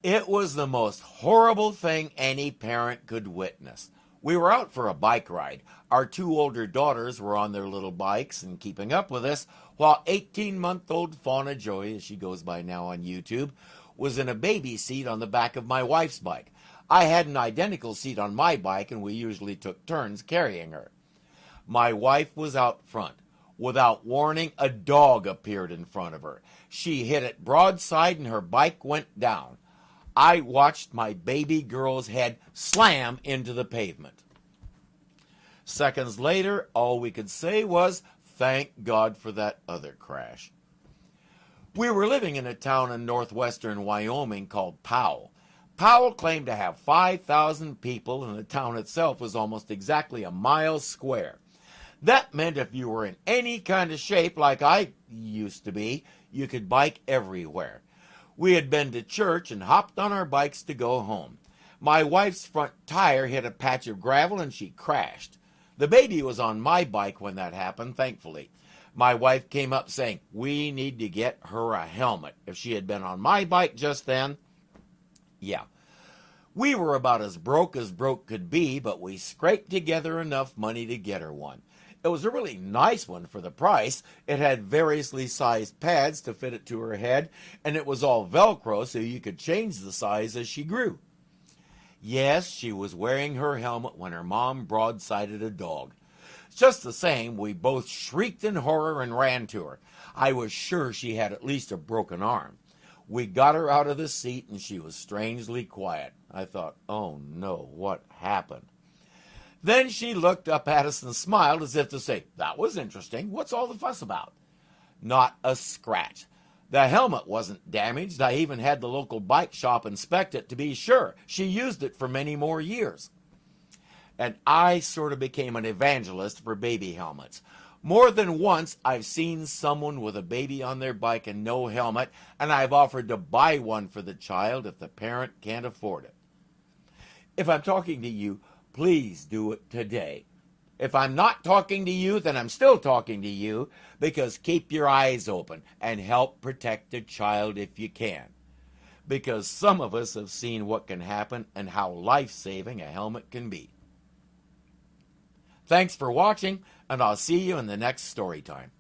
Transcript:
It was the most horrible thing any parent could witness. We were out for a bike ride. Our two older daughters were on their little bikes and keeping up with us, while 18-month-old Fauna Joy, as she goes by now on YouTube, was in a baby seat on the back of my wife's bike. I had an identical seat on my bike, and we usually took turns carrying her. My wife was out front. Without warning, a dog appeared in front of her. She hit it broadside and her bike went down. I watched my baby girl's head slam into the pavement. Seconds later, all we could say was, thank God for that other crash. We were living in a town in northwestern Wyoming called Powell. Powell claimed to have 5,000 people, and the town itself was almost exactly a mile square. That meant if you were in any kind of shape like I used to be, you could bike everywhere. We had been to church and hopped on our bikes to go home. My wife's front tire hit a patch of gravel and she crashed. The baby was on my bike when that happened, thankfully. My wife came up saying, we need to get her a helmet. If she had been on my bike just then, yeah. We were about as broke could be, but we scraped together enough money to get her one. It was a really nice one for the price. It had variously sized pads to fit it to her head, and it was all Velcro so you could change the size as she grew. Yes, she was wearing her helmet when her mom broadsided a dog. Just the same, we both shrieked in horror and ran to her. I was sure she had at least a broken arm. We got her out of the seat, and she was strangely quiet. I thought, oh no, what happened? Then she looked up at us and smiled as if to say, that was interesting. What's all the fuss about? Not a scratch. The helmet wasn't damaged. I even had the local bike shop inspect it to be sure. She used it for many more years. And I sort of became an evangelist for baby helmets. More than once, I've seen someone with a baby on their bike and no helmet, and I've offered to buy one for the child if the parent can't afford it. If I'm talking to you, please do it today. If I'm not talking to you, then I'm still talking to you, because keep your eyes open and help protect a child if you can. Because some of us have seen what can happen and how life-saving a helmet can be. Thanks for watching, and I'll see you in the next story time.